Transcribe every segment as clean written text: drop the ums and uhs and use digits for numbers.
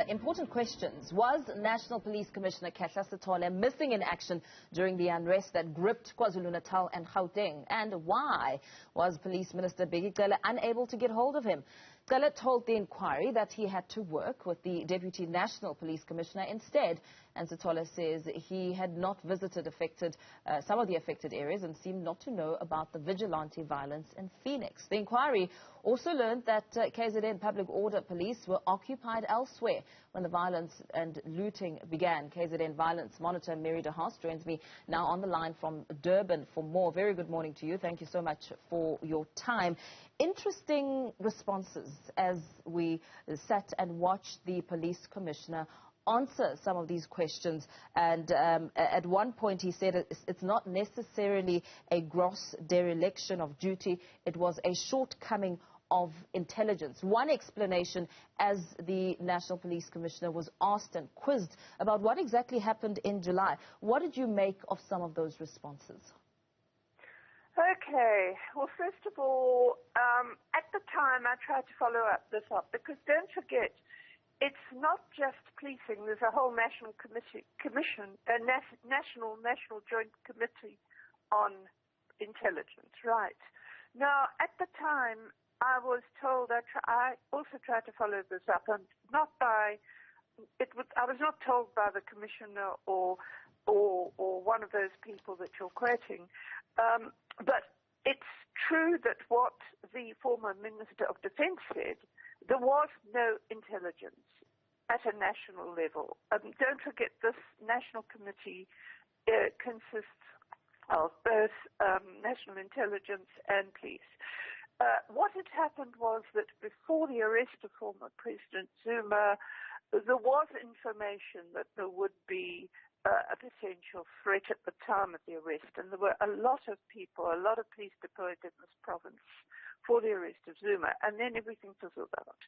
Important questions. Was National Police Commissioner Khehla Sitole missing in action during the unrest that gripped KwaZulu-Natal and Gauteng? And why was Police Minister Bheki Cele unable to get hold of him? Cele told the inquiry that he had to work with the Deputy National Police Commissioner instead. And Sitole says he had not visited some of the affected areas and seemed not to know about the vigilante violence in Phoenix. The inquiry also learned that KZN Public Order Police were occupied elsewhere when the violence and looting began. KZN Violence Monitor Mary Haas joins me now on the line from Durban for more. Very good morning to you. Thank you so much for your time. Interesting responses as we sat and watched the police commissioner answer some of these questions. And at one point he said it's not necessarily a gross dereliction of duty, it was a shortcoming of intelligence. One explanation, as the National Police Commissioner was asked and quizzed about what exactly happened in July. What did you make of some of those responses? Okay. Well, first of all, at the time I tried to follow this up because don't forget, it's not just policing. There's a whole national national joint committee on intelligence, right? Now, at the time, I was told I also tried to follow this up, and I was not told by the commissioner or one of those people that you're quoting. But it's true that what the former Minister of Defence said, there was no intelligence at a national level. Don't forget, this national committee consists of both national intelligence and police. What had happened was that before the arrest of former President Zuma, there was information that there would be a potential threat at the time of the arrest, and there were a lot of people, a lot of police deployed in this province for the arrest of Zuma, and then everything fizzled out.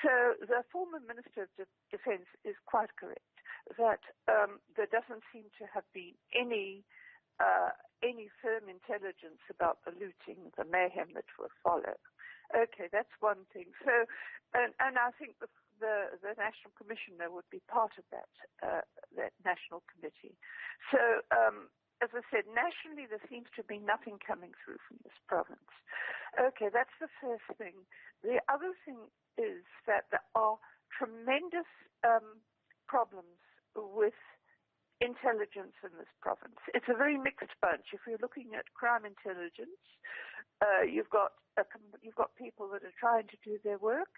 So the former Minister of Defence is quite correct that there doesn't seem to have been any firm intelligence about the looting, the mayhem that will follow. Okay, that's one thing. So, and I think the National Commissioner would be part of that national committee. So, as I said, nationally there seems to be nothing coming through from this province. Okay, that's the first thing. The other thing is that there are tremendous problems with intelligence in this province. It's a very mixed bunch. If you're looking at crime intelligence, you've got people that are trying to do their work,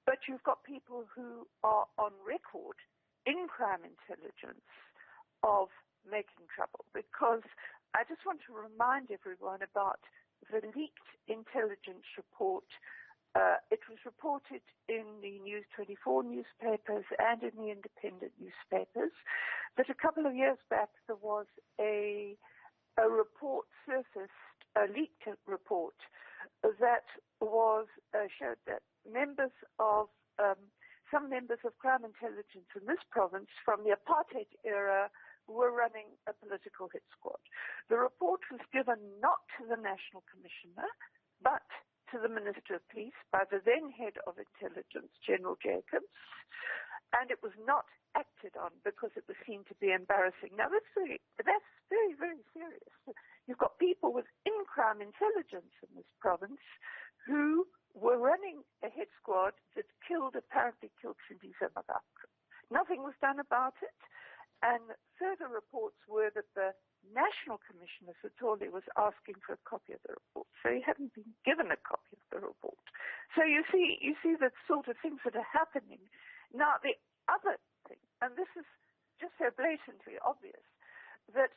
but you've got people who are on record in crime intelligence of making trouble. Because I just want to remind everyone about the leaked intelligence report. It was reported in the News 24 newspapers and in the independent newspapers that a couple of years back there was a report surfaced, a leaked report that was showed that some members of crime intelligence in this province from the apartheid era were running a political hit squad. The report was given not to the National Commissioner, but to the Minister of Police by the then Head of Intelligence, General Jacobs, and it was not acted on because it was seen to be embarrassing. Now, that's very, very serious. You've got people with in-crime intelligence in this province who were running a hit squad that apparently killed Cindy Zimmerman. Nothing was done about it, and further reports were that the National Commissioner Sitole was asking for a copy of the report, so he hadn't been given a copy of the report. So you see the sort of things that are happening. Now, the other thing, and this is just so blatantly obvious, that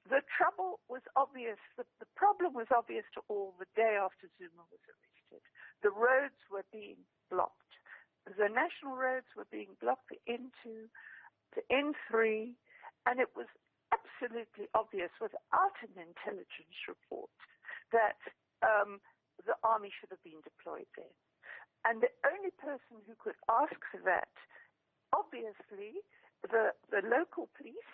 the trouble was obvious, the problem was obvious to all the day after Zuma was arrested. The roads were being blocked. The national roads were being blocked, the N2, the N3, and it was absolutely obvious without an intelligence report that the army should have been deployed there. And the only person who could ask for that, obviously, the local police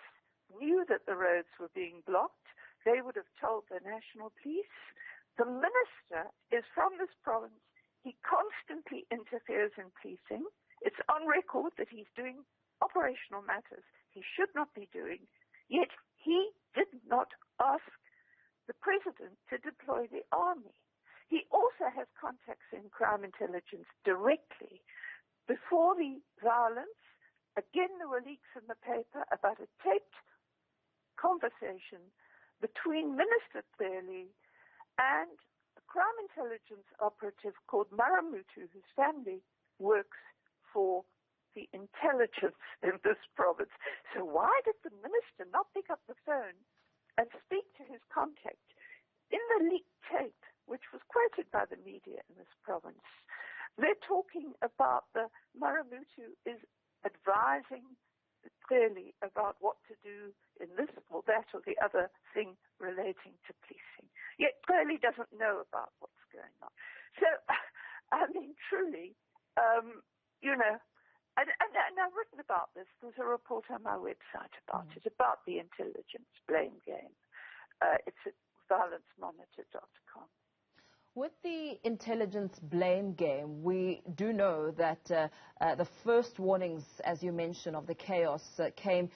knew that the roads were being blocked. They would have told the national police. The minister is from this province. He constantly interferes in policing. It's on record that he's doing operational matters he should not be doing, yet he did not ask the president to deploy the army. He also has contacts in crime intelligence directly. Before the violence, again there were leaks in the paper about a taped conversation between Minister Khehla and a crime intelligence operative called Maramutu, whose family works for the intelligence in this province. So why did the minister not pick up the phone and speak to his contact? In the leaked tape, which was quoted by the media in this province, they're talking about the Maramutu is advising clearly about what to do in this or that or the other thing relating to policing. Yet clearly doesn't know about what's going on. So, I mean, truly, and I've written about this. There's a report on my website about it, about the intelligence blame game. It's at violencemonitor.com. With the intelligence blame game, we do know that the first warnings, as you mentioned, of the chaos came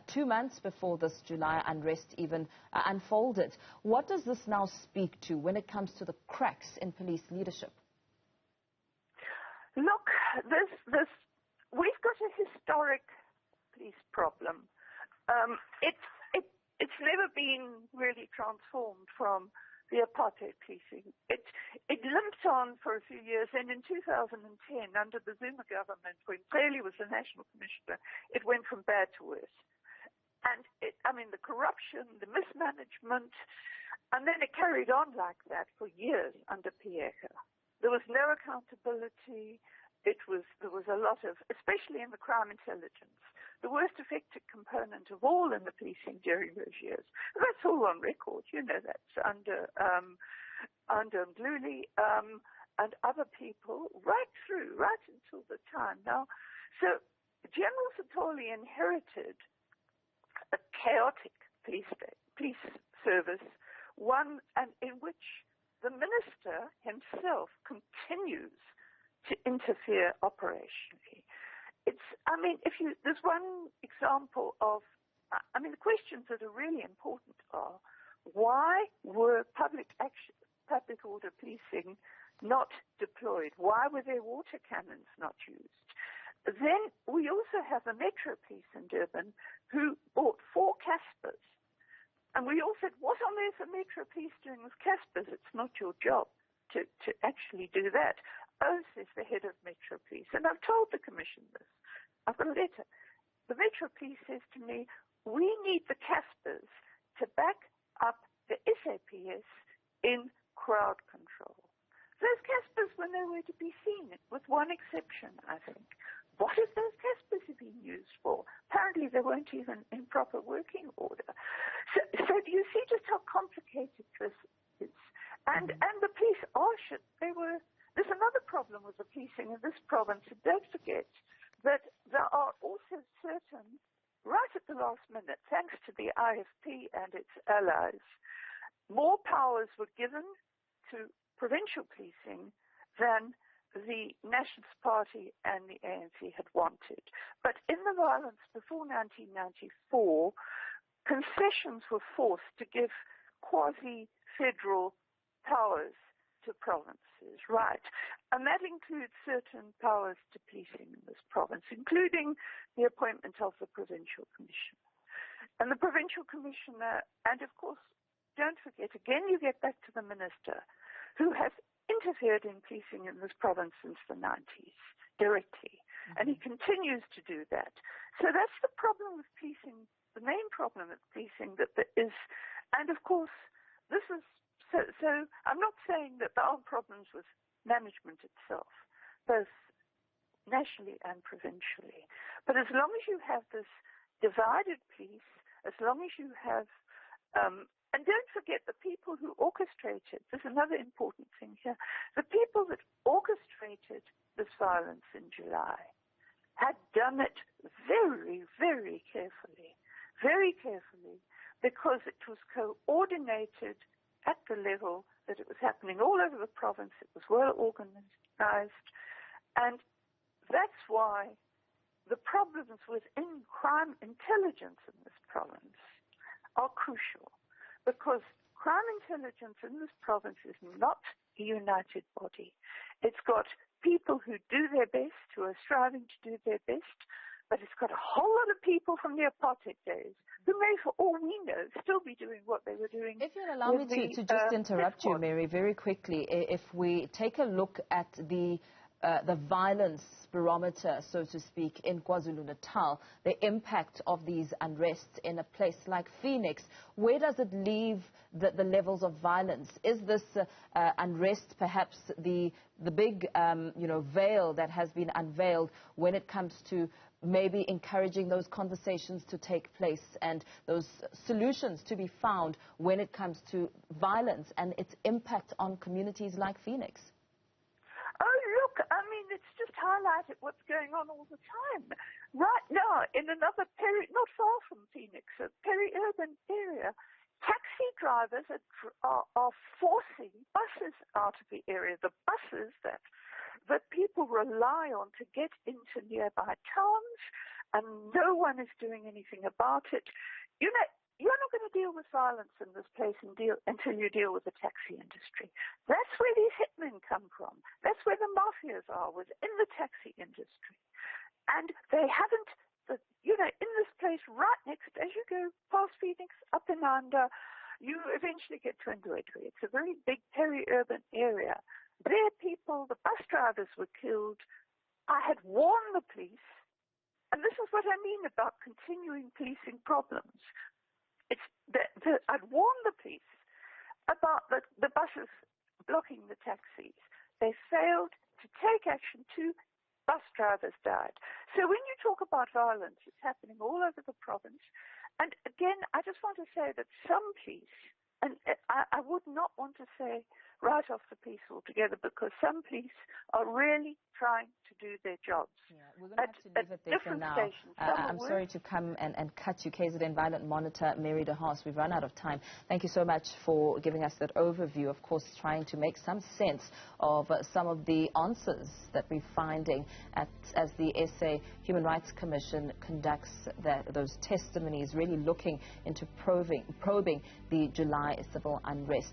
2 months before this July unrest even unfolded. What does this now speak to when it comes to the cracks in police leadership? Look, we've got a historic police problem. It's never been really transformed from the apartheid policing. It limped on for a few years, and in 2010, under the Zuma government, when Khehla was the national commissioner, it went from bad to worse. And the corruption, the mismanagement, and then it carried on like that for years under Khehla. There was no accountability. There was a lot of, especially in the crime intelligence, the worst affected component of all in the policing during those years. That's all on record. That's under Mdluli and other people right until the time now. So General Sitole inherited a chaotic police service, one and in which the minister himself continues to interfere operationally. There's one example of, the questions that are really important are, why were public order policing not deployed? Why were their water cannons not used? Then we also have the Metro Police in Durban who bought 4 Caspers. And we all said, what on earth are Metro Police doing with Caspers? It's not your job to actually do that. Oh, says the head of Metro Police. And I've told the commission this. I've got a letter. The Metro Police says to me, we need the Caspers to back up the SAPS in crowd control. Those Caspers were nowhere to be seen, with one exception, I think. What have those Caspers been used for? Apparently they weren't even in proper working order. So do you see just how complicated this is? And the police there's another problem with the policing in this province. And don't forget that there are also certain, right at the last minute, thanks to the IFP and its allies, more powers were given to provincial policing than the Nationalist Party and the ANC had wanted. But in the violence before 1994, concessions were forced to give quasi-federal powers to provinces, right? And that includes certain powers to policing in this province, including the appointment of the provincial commissioner. And the provincial commissioner, and of course, don't forget, again you get back to the minister, who has interfered in policing in this province since the 90s, directly. And he continues to do that. So that's the problem with policing, the main problem with policing that there is. And of course, this is, so I'm not saying that there aren't problems with management itself, both nationally and provincially. But as long as you have this divided police, as long as you have, and don't forget the people who orchestrated, there's another important thing here, the people that orchestrated this violence in July had done it very, very carefully, because it was coordinated at the level that it was happening all over the province. It was well organized, and that's why the problems within crime intelligence in this province are crucial, because crime intelligence in this province is not a united body. It's got people who do their best, who are striving to do their best, but it's got a whole lot of people from the apartheid days who may, for all we know, still be doing what they were doing. If you'll allow me to just interrupt you, Mary, very quickly. If we take a look at the violence barometer, so to speak, in KwaZulu-Natal, the impact of these unrests in a place like Phoenix, where does it leave the levels of violence? Is this unrest perhaps the big veil that has been unveiled when it comes to maybe encouraging those conversations to take place and those solutions to be found when it comes to violence and its impact on communities like Phoenix? Oh, look, I mean, it's just highlighted what's going on all the time. Right now, in another not far from Phoenix, a peri-urban area, taxi drivers are forcing buses out of the area, the buses that people rely on to get into nearby towns, and no one is doing anything about it. You know, you're not going to deal with violence in this place until you deal with the taxi industry. That's where these hitmen come from. That's where the mafias are, within the taxi industry. And they haven't, in this place right next, as you go past Phoenix, up and under, you eventually get to Ndwedwe. It's a very big peri-urban area. There people, the bus drivers were killed. I had warned the police, and this is what I mean about continuing policing problems. I'd warned the police about the buses blocking the taxis. They failed to take action. 2 bus drivers died. So when you talk about violence, it's happening all over the province. And again, I just want to say that some police, and I would not want to say write off the police altogether, because some police are really trying to do their jobs. Yeah, we're going to have to leave it there for now. I'm sorry to come and cut you, KZN Violent Monitor Mary de Haas. We've run out of time. Thank you so much for giving us that overview, of course, trying to make some sense of some of the answers that we're finding as the SA Human Rights Commission conducts those testimonies, really looking into probing the July civil unrest.